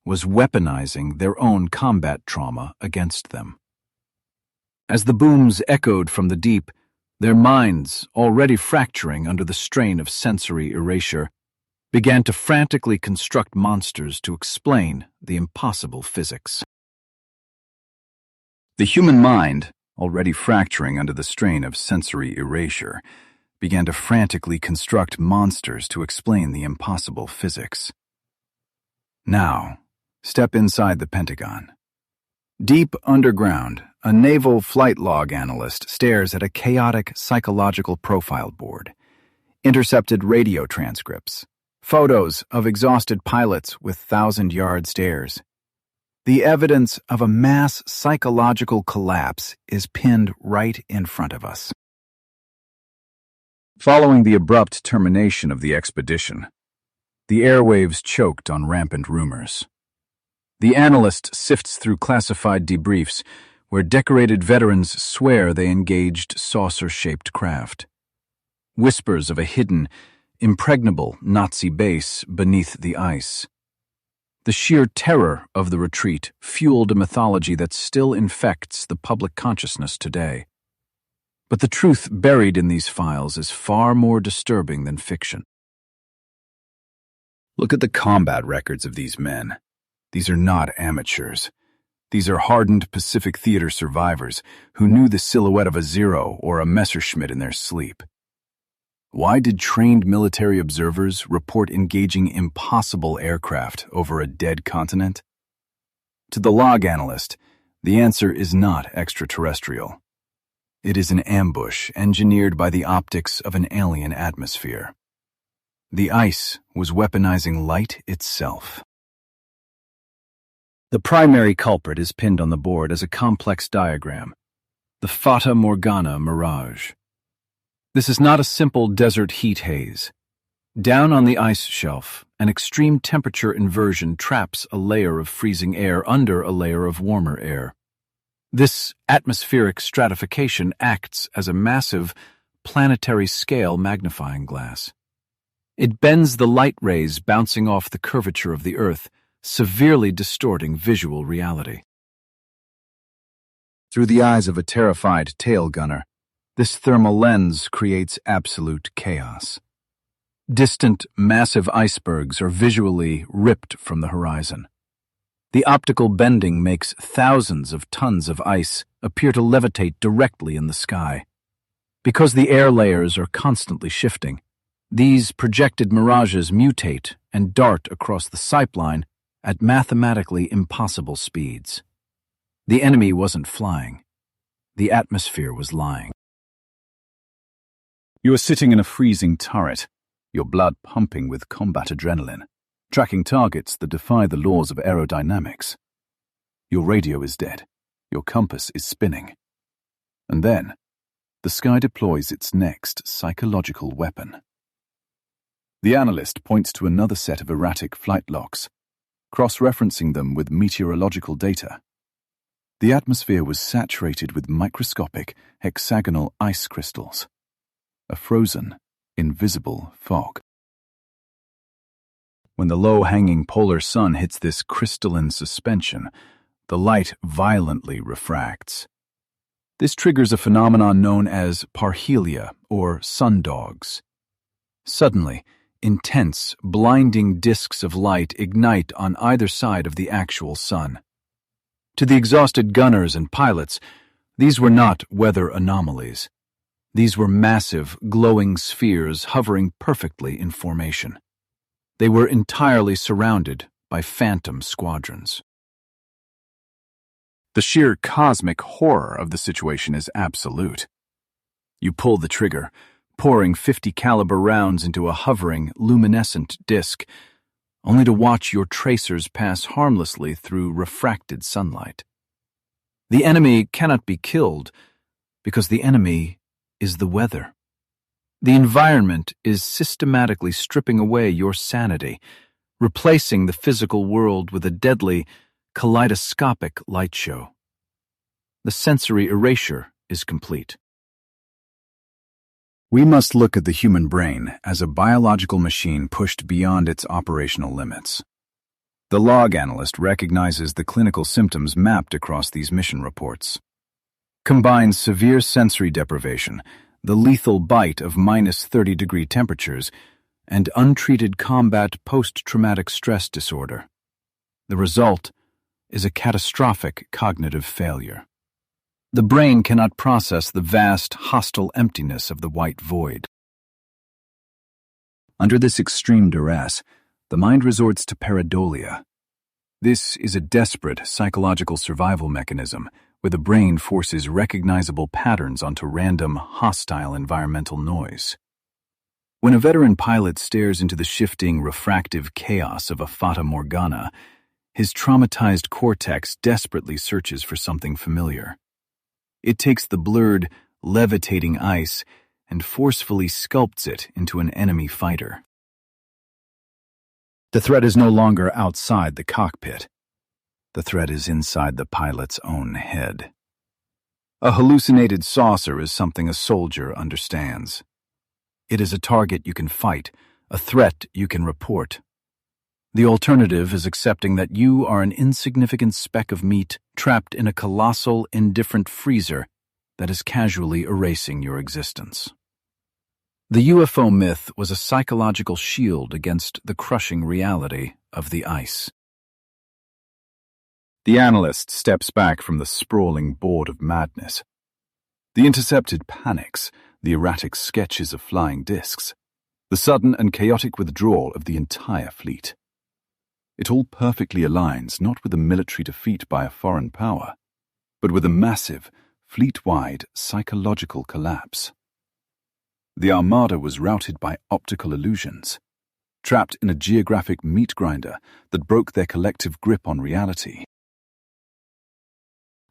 was weaponizing their own combat trauma against them. As the booms echoed from the deep, their minds, already fracturing under the strain of sensory erasure, began to frantically construct monsters to explain the impossible physics. The human mind, already fracturing under the strain of sensory erasure, began to frantically construct monsters to explain the impossible physics. Now, step inside the Pentagon. Deep underground, a naval flight log analyst stares at a chaotic psychological profile board. Intercepted radio transcripts, photos of exhausted pilots with thousand-yard stares. The evidence of a mass psychological collapse is pinned right in front of us. Following the abrupt termination of the expedition, the airwaves choked on rampant rumors. The analyst sifts through classified debriefs where decorated veterans swear they engaged saucer-shaped craft. Whispers of a hidden, impregnable Nazi base beneath the ice. The sheer terror of the retreat fueled a mythology that still infects the public consciousness today. But the truth buried in these files is far more disturbing than fiction. Look at the combat records of these men. These are not amateurs. These are hardened Pacific Theater survivors who knew the silhouette of a Zero or a Messerschmitt in their sleep. Why did trained military observers report engaging impossible aircraft over a dead continent? To the log analyst, the answer is not extraterrestrial. It is an ambush engineered by the optics of an alien atmosphere. The ice was weaponizing light itself. The primary culprit is pinned on the board as a complex diagram, the Fata Morgana mirage. This is not a simple desert heat haze. Down on the ice shelf, an extreme temperature inversion traps a layer of freezing air under a layer of warmer air. This atmospheric stratification acts as a massive, planetary-scale magnifying glass. It bends the light rays bouncing off the curvature of the Earth, severely distorting visual reality. Through the eyes of a terrified tail gunner, this thermal lens creates absolute chaos. Distant, massive icebergs are visually ripped from the horizon. The optical bending makes thousands of tons of ice appear to levitate directly in the sky. Because the air layers are constantly shifting, these projected mirages mutate and dart across the sight-line at mathematically impossible speeds. The enemy wasn't flying. The atmosphere was lying. You are sitting in a freezing turret, your blood pumping with combat adrenaline, tracking targets that defy the laws of aerodynamics. Your radio is dead. Your compass is spinning. And then, the sky deploys its next psychological weapon. The analyst points to another set of erratic flight logs, cross-referencing them with meteorological data. The atmosphere was saturated with microscopic, hexagonal ice crystals. A frozen, invisible fog. When the low-hanging polar sun hits this crystalline suspension, the light violently refracts. This triggers a phenomenon known as parhelia, or sundogs. Suddenly, intense, blinding disks of light ignite on either side of the actual sun. To the exhausted gunners and pilots, these were not weather anomalies. These were massive, glowing spheres hovering perfectly in formation. They were entirely surrounded by phantom squadrons. The sheer cosmic horror of the situation is absolute. You pull the trigger, pouring 50 caliber rounds into a hovering, luminescent disk, only to watch your tracers pass harmlessly through refracted sunlight. The enemy cannot be killed because the enemy is the weather. The environment is systematically stripping away your sanity, replacing the physical world with a deadly, kaleidoscopic light show. The sensory erasure is complete. We must look at the human brain as a biological machine pushed beyond its operational limits. The log analyst recognizes the clinical symptoms mapped across these mission reports. Combines severe sensory deprivation, the lethal bite of -30-degree temperatures, and untreated combat post-traumatic stress disorder. The result is a catastrophic cognitive failure. The brain cannot process the vast, hostile emptiness of the white void. Under this extreme duress, the mind resorts to pareidolia. This is a desperate psychological survival mechanism where the brain forces recognizable patterns onto random, hostile environmental noise. When a veteran pilot stares into the shifting, refractive chaos of a Fata Morgana, his traumatized cortex desperately searches for something familiar. It takes the blurred, levitating ice and forcefully sculpts it into an enemy fighter. The threat is no longer outside the cockpit. The threat is inside the pilot's own head. A hallucinated saucer is something a soldier understands. It is a target you can fight, a threat you can report. The alternative is accepting that you are an insignificant speck of meat trapped in a colossal, indifferent freezer that is casually erasing your existence. The UFO myth was a psychological shield against the crushing reality of the ice. The analyst steps back from the sprawling board of madness. The intercepted panics, the erratic sketches of flying discs, the sudden and chaotic withdrawal of the entire fleet. It all perfectly aligns not with a military defeat by a foreign power, but with a massive, fleet-wide psychological collapse. The armada was routed by optical illusions, trapped in a geographic meat grinder that broke their collective grip on reality.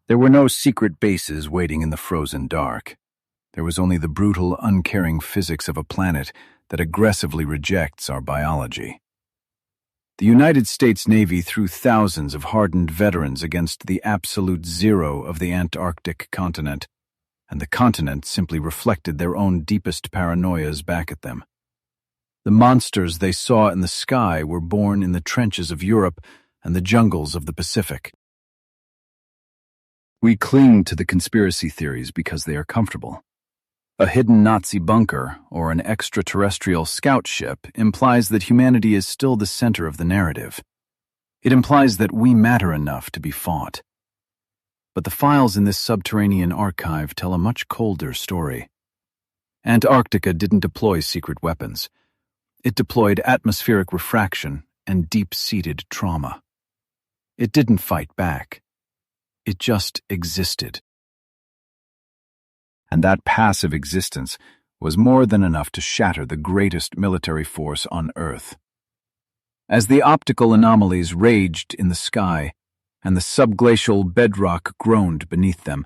There were no secret bases waiting in the frozen dark. There was only the brutal, uncaring physics of a planet that aggressively rejects our biology. The United States Navy threw thousands of hardened veterans against the absolute zero of the Antarctic continent, and the continent simply reflected their own deepest paranoias back at them. The monsters they saw in the sky were born in the trenches of Europe and the jungles of the Pacific. We cling to the conspiracy theories because they are comfortable. A hidden Nazi bunker or an extraterrestrial scout ship implies that humanity is still the center of the narrative. It implies that we matter enough to be fought. But the files in this subterranean archive tell a much colder story. Antarctica didn't deploy secret weapons. It deployed atmospheric refraction and deep-seated trauma. It didn't fight back. It just existed. And that passive existence was more than enough to shatter the greatest military force on Earth. As the optical anomalies raged in the sky and the subglacial bedrock groaned beneath them,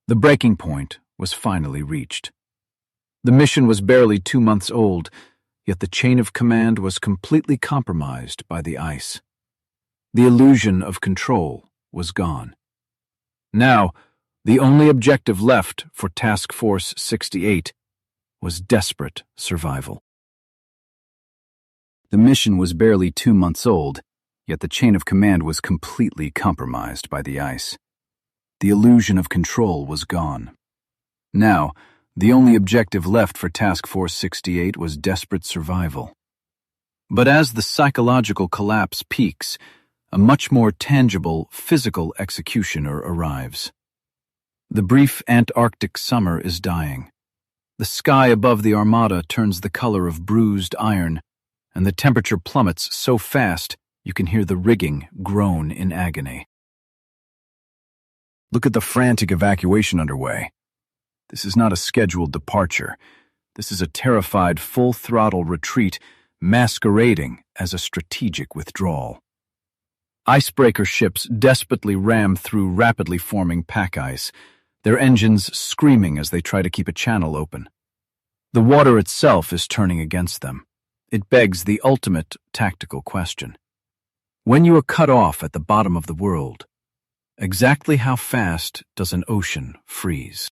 the breaking point was finally reached. The mission was barely 2 months old, yet the chain of command was completely compromised by the ice. The illusion of control was gone. Now, the only objective left for Task Force 68 was desperate survival. The mission was barely 2 months old, yet the chain of command was completely compromised by the ice. The illusion of control was gone. Now, the only objective left for Task Force 68 was desperate survival. But as the psychological collapse peaks, a much more tangible, physical executioner arrives. The brief Antarctic summer is dying. The sky above the armada turns the color of bruised iron, and the temperature plummets so fast you can hear the rigging groan in agony. Look at the frantic evacuation underway. This is not a scheduled departure. This is a terrified, full-throttle retreat masquerading as a strategic withdrawal. Icebreaker ships desperately ram through rapidly forming pack ice, their engines screaming as they try to keep a channel open. The water itself is turning against them. It begs the ultimate tactical question. When you are cut off at the bottom of the world, exactly how fast does an ocean freeze?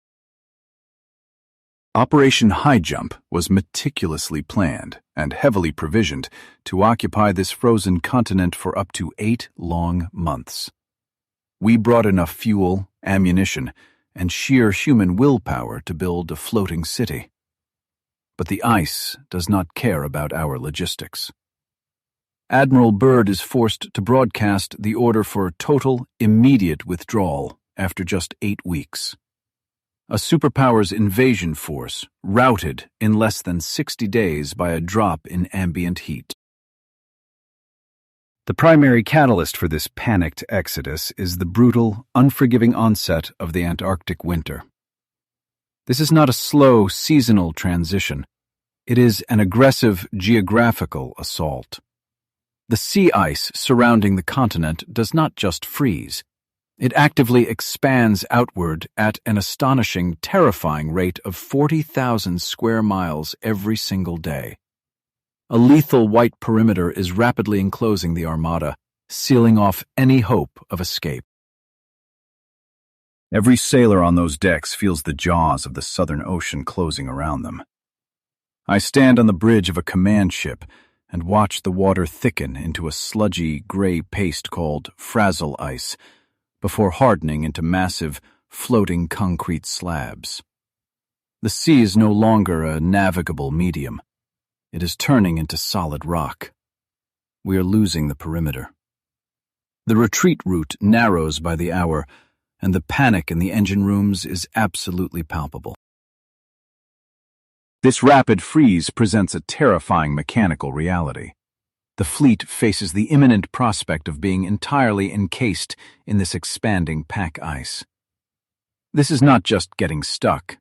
Operation Highjump was meticulously planned and heavily provisioned to occupy this frozen continent for up to 8 long months. We brought enough fuel, ammunition, and sheer human willpower to build a floating city. But the ice does not care about our logistics. Admiral Byrd is forced to broadcast the order for total, immediate withdrawal after just 8 weeks. A superpower's invasion force routed in less than 60 days by a drop in ambient heat. The primary catalyst for this panicked exodus is the brutal, unforgiving onset of the Antarctic winter. This is not a slow, seasonal transition. It is an aggressive, geographical assault. The sea ice surrounding the continent does not just freeze. It actively expands outward at an astonishing, terrifying rate of 40,000 square miles every single day. A lethal white perimeter is rapidly enclosing the armada, sealing off any hope of escape. Every sailor on those decks feels the jaws of the Southern Ocean closing around them. I stand on the bridge of a command ship and watch the water thicken into a sludgy gray paste called frazzle ice, before hardening into massive, floating concrete slabs. The sea is no longer a navigable medium. It is turning into solid rock. We are losing the perimeter. The retreat route narrows by the hour, and the panic in the engine rooms is absolutely palpable. This rapid freeze presents a terrifying mechanical reality. The fleet faces the imminent prospect of being entirely encased in this expanding pack ice. This is not just getting stuck.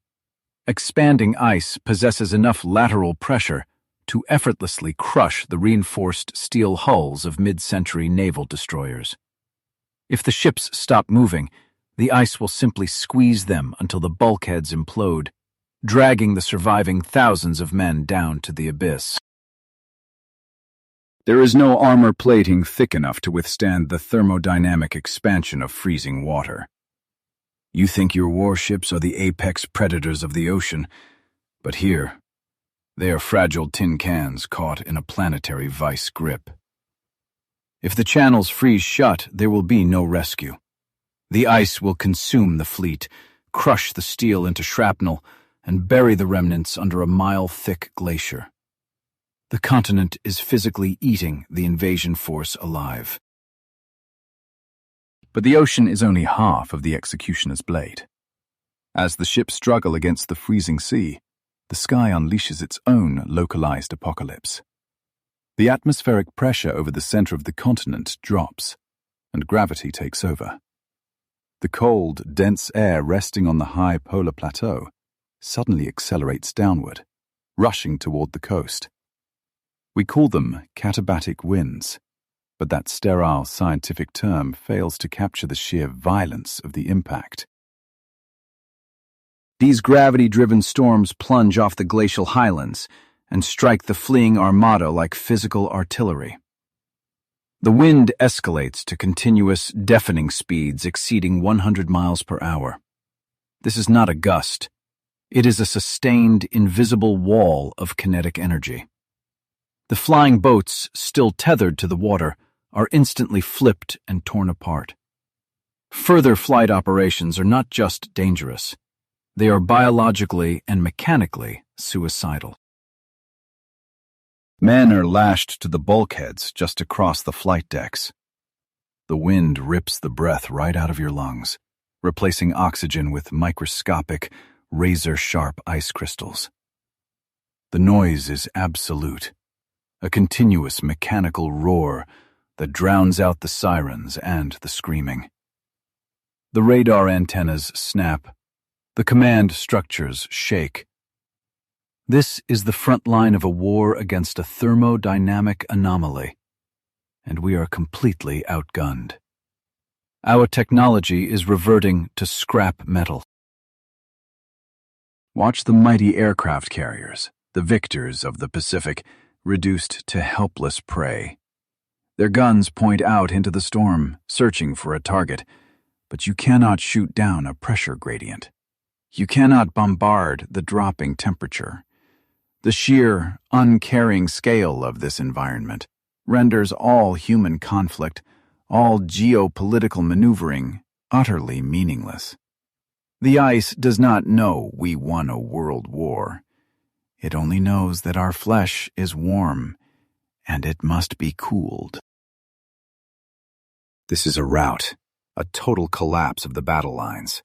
Expanding ice possesses enough lateral pressure to effortlessly crush the reinforced steel hulls of mid-century naval destroyers. If the ships stop moving, the ice will simply squeeze them until the bulkheads implode, dragging the surviving thousands of men down to the abyss. There is no armor plating thick enough to withstand the thermodynamic expansion of freezing water. You think your warships are the apex predators of the ocean, but here, they are fragile tin cans caught in a planetary vice grip. If the channels freeze shut, there will be no rescue. The ice will consume the fleet, crush the steel into shrapnel, and bury the remnants under a mile-thick glacier. The continent is physically eating the invasion force alive. But the ocean is only half of the executioner's blade. As the ships struggle against the freezing sea, the sky unleashes its own localized apocalypse. The atmospheric pressure over the center of the continent drops, and gravity takes over. The cold, dense air resting on the high polar plateau suddenly accelerates downward, rushing toward the coast. We call them katabatic winds, but that sterile scientific term fails to capture the sheer violence of the impact. These gravity-driven storms plunge off the glacial highlands and strike the fleeing armada like physical artillery. The wind escalates to continuous, deafening speeds exceeding 100 miles per hour. This is not a gust. It is a sustained, invisible wall of kinetic energy. The flying boats, still tethered to the water, are instantly flipped and torn apart. Further flight operations are not just dangerous. They are biologically and mechanically suicidal. Men are lashed to the bulkheads just across the flight decks. The wind rips the breath right out of your lungs, replacing oxygen with microscopic, razor-sharp ice crystals. The noise is absolute, a continuous mechanical roar that drowns out the sirens and the screaming. The radar antennas snap. The command structures shake. This is the front line of a war against a thermodynamic anomaly, and we are completely outgunned. Our technology is reverting to scrap metal. Watch the mighty aircraft carriers, the victors of the Pacific, reduced to helpless prey. Their guns point out into the storm, searching for a target, but you cannot shoot down a pressure gradient. You cannot bombard the dropping temperature. The sheer, uncaring scale of this environment renders all human conflict, all geopolitical maneuvering, utterly meaningless. The ice does not know we won a world war. It only knows that our flesh is warm, and it must be cooled. This is a rout, a total collapse of the battle lines.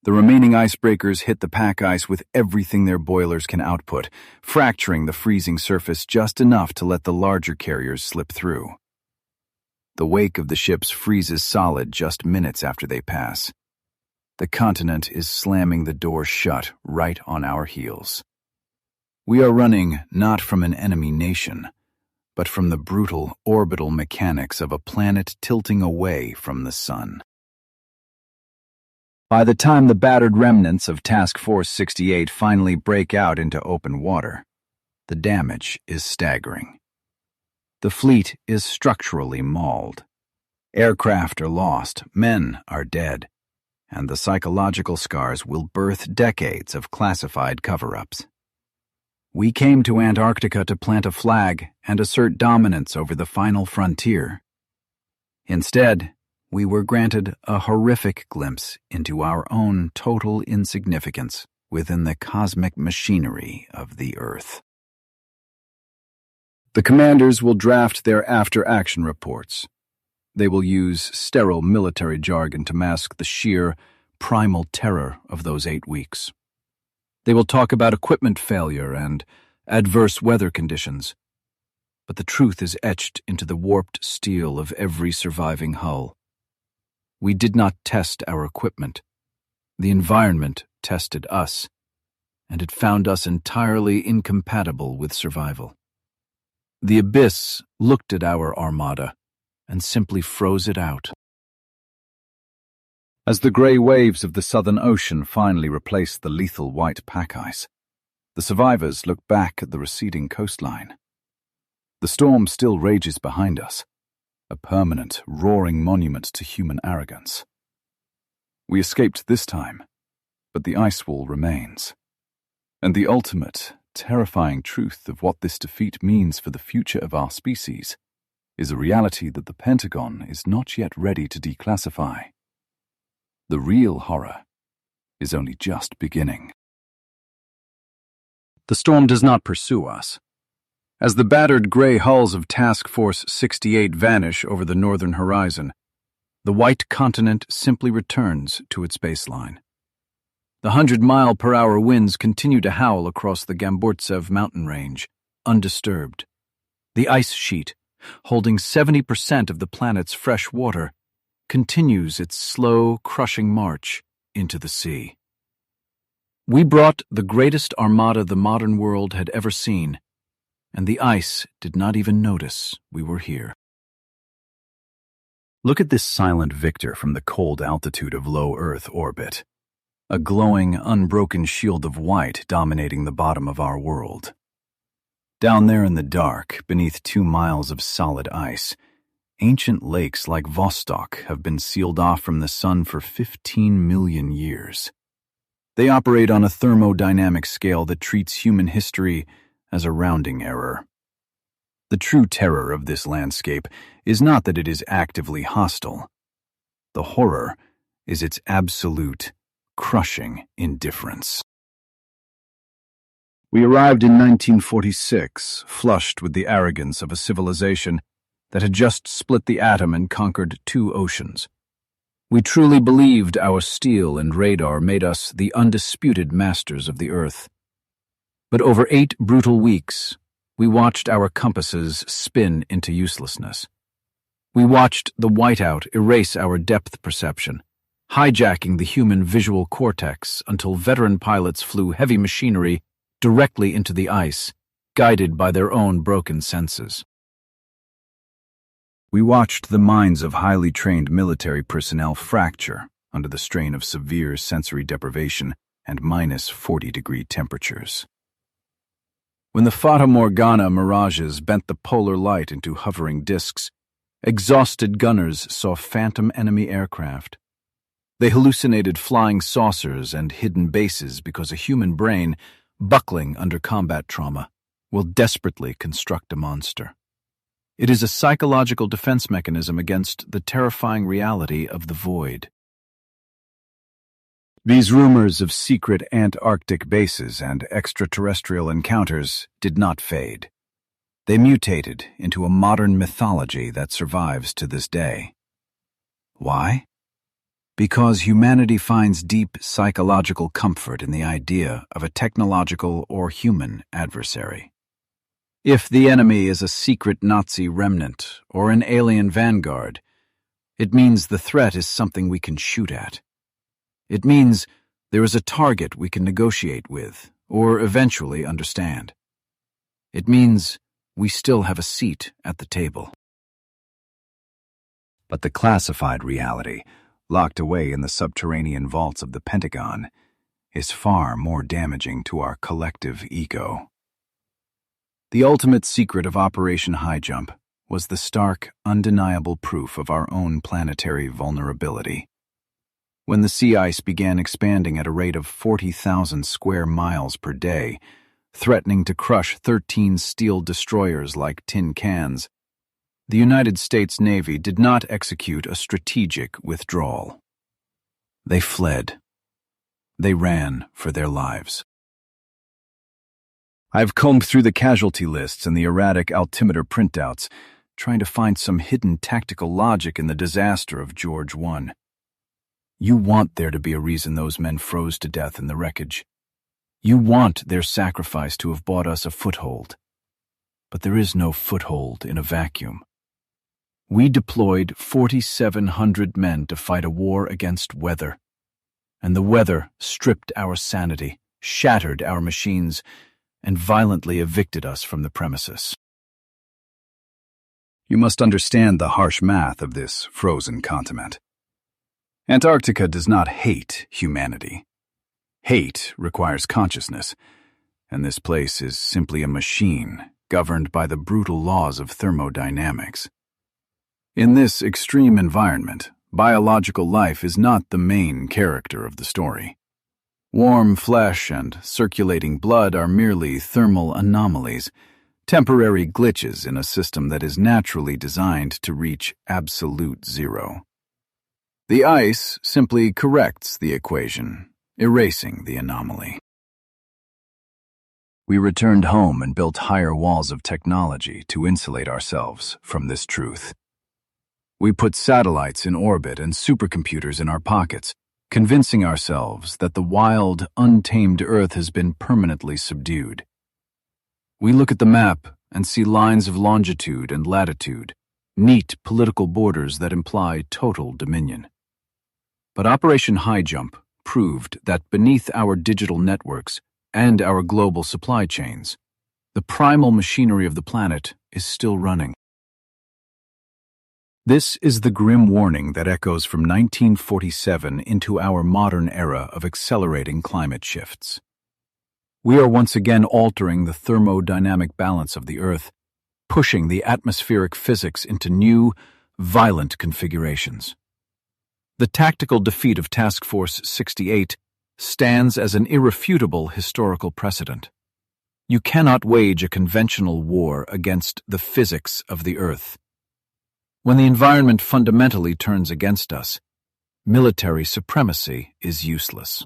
The remaining icebreakers hit the pack ice with everything their boilers can output, fracturing the freezing surface just enough to let the larger carriers slip through. The wake of the ships freezes solid just minutes after they pass. The continent is slamming the door shut right on our heels. We are running not from an enemy nation, but from the brutal orbital mechanics of a planet tilting away from the sun. By the time the battered remnants of Task Force 68 finally break out into open water, the damage is staggering. The fleet is structurally mauled. Aircraft are lost, men are dead, and the psychological scars will birth decades of classified cover-ups. We came to Antarctica to plant a flag and assert dominance over the final frontier. Instead, we were granted a horrific glimpse into our own total insignificance within the cosmic machinery of the Earth. The commanders will draft their after-action reports. They will use sterile military jargon to mask the sheer, primal terror of those 8 weeks. They will talk about equipment failure and adverse weather conditions. But the truth is etched into the warped steel of every surviving hull. We did not test our equipment. The environment tested us, and it found us entirely incompatible with survival. The abyss looked at our armada and simply froze it out. As the gray waves of the Southern Ocean finally replaced the lethal white pack ice, the survivors looked back at the receding coastline. The storm still rages behind us, a permanent, roaring monument to human arrogance. We escaped this time, but the ice wall remains. And the ultimate, terrifying truth of what this defeat means for the future of our species is a reality that the Pentagon is not yet ready to declassify. The real horror is only just beginning. The storm does not pursue us. As the battered gray hulls of Task Force 68 vanish over the northern horizon, the white continent simply returns to its baseline. The 100-mile-per-hour winds continue to howl across the Gamburtsev mountain range, undisturbed. The ice sheet, holding 70% of the planet's fresh water, continues its slow, crushing march into the sea. We brought the greatest armada the modern world had ever seen, and the ice did not even notice we were here. Look at this silent victor from the cold altitude of low Earth orbit, a glowing, unbroken shield of white dominating the bottom of our world. Down there in the dark, beneath 2 miles of solid ice, ancient lakes like Vostok have been sealed off from the sun for 15 million years. They operate on a thermodynamic scale that treats human history as a rounding error. The true terror of this landscape is not that it is actively hostile. The horror is its absolute, crushing indifference. We arrived in 1946, flushed with the arrogance of a civilization that had just split the atom and conquered 2 oceans. We truly believed our steel and radar made us the undisputed masters of the Earth. But over 8 brutal weeks, we watched our compasses spin into uselessness. We watched the whiteout erase our depth perception, hijacking the human visual cortex until veteran pilots flew heavy machinery directly into the ice, guided by their own broken senses. We watched the minds of highly trained military personnel fracture under the strain of severe sensory deprivation and minus 40-degree temperatures. When the Fata Morgana mirages bent the polar light into hovering disks, exhausted gunners saw phantom enemy aircraft. They hallucinated flying saucers and hidden bases because a human brain, buckling under combat trauma, will desperately construct a monster. It is a psychological defense mechanism against the terrifying reality of the void. These rumors of secret Antarctic bases and extraterrestrial encounters did not fade. They mutated into a modern mythology that survives to this day. Why? Because humanity finds deep psychological comfort in the idea of a technological or human adversary. If the enemy is a secret Nazi remnant or an alien vanguard, it means the threat is something we can shoot at. It means there is a target we can negotiate with or eventually understand. It means we still have a seat at the table. But the classified reality, locked away in the subterranean vaults of the Pentagon, is far more damaging to our collective ego. The ultimate secret of Operation Highjump was the stark, undeniable proof of our own planetary vulnerability. When the sea ice began expanding at a rate of 40,000 square miles per day, threatening to crush 13 steel destroyers like tin cans, the United States Navy did not execute a strategic withdrawal. They fled. They ran for their lives. I've combed through the casualty lists and the erratic altimeter printouts, trying to find some hidden tactical logic in the disaster of George I. You want there to be a reason those men froze to death in the wreckage. You want their sacrifice to have bought us a foothold. But there is no foothold in a vacuum. We deployed 4,700 men to fight a war against weather. And the weather stripped our sanity, shattered our machines, and violently evicted us from the premises. You must understand the harsh math of this frozen continent. Antarctica does not hate humanity. Hate requires consciousness, and this place is simply a machine governed by the brutal laws of thermodynamics. In this extreme environment, biological life is not the main character of the story. Warm flesh and circulating blood are merely thermal anomalies, temporary glitches in a system that is naturally designed to reach absolute zero. The ice simply corrects the equation, erasing the anomaly. We returned home and built higher walls of technology to insulate ourselves from this truth. We put satellites in orbit and supercomputers in our pockets, convincing ourselves that the wild, untamed Earth has been permanently subdued. We look at the map and see lines of longitude and latitude, neat political borders that imply total dominion. But Operation Highjump proved that beneath our digital networks and our global supply chains, the primal machinery of the planet is still running. This is the grim warning that echoes from 1947 into our modern era of accelerating climate shifts. We are once again altering the thermodynamic balance of the Earth, pushing the atmospheric physics into new, violent configurations. The tactical defeat of Task Force 68 stands as an irrefutable historical precedent. You cannot wage a conventional war against the physics of the Earth. When the environment fundamentally turns against us, military supremacy is useless.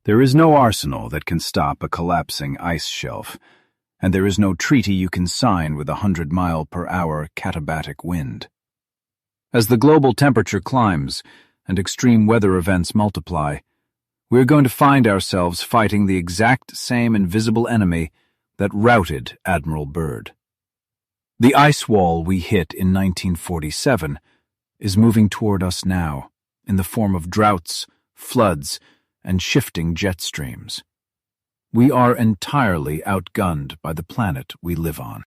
There is no arsenal that can stop a collapsing ice shelf, and there is no treaty you can sign with a 100-mile-per-hour katabatic wind. As the global temperature climbs and extreme weather events multiply, we are going to find ourselves fighting the exact same invisible enemy that routed Admiral Byrd. The ice wall we hit in 1947 is moving toward us now in the form of droughts, floods, and shifting jet streams. We are entirely outgunned by the planet we live on.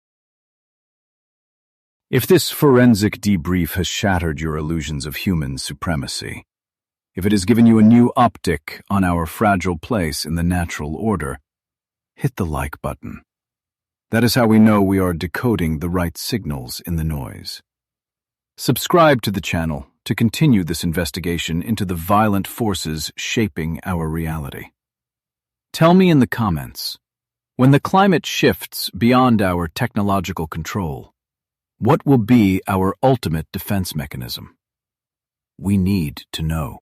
If this forensic debrief has shattered your illusions of human supremacy, if it has given you a new optic on our fragile place in the natural order, hit the like button. That is how we know we are decoding the right signals in the noise. Subscribe to the channel to continue this investigation into the violent forces shaping our reality. Tell me in the comments, when the climate shifts beyond our technological control, what will be our ultimate defense mechanism? We need to know.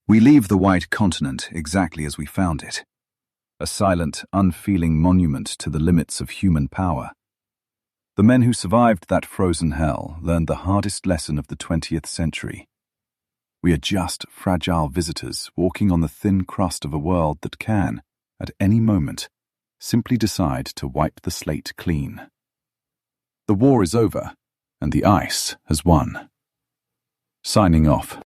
We leave the white continent exactly as we found it, a silent, unfeeling monument to the limits of human power. The men who survived that frozen hell learned the hardest lesson of the 20th century. We are just fragile visitors walking on the thin crust of a world that can, at any moment, simply decide to wipe the slate clean. The war is over, and the ice has won. Signing off.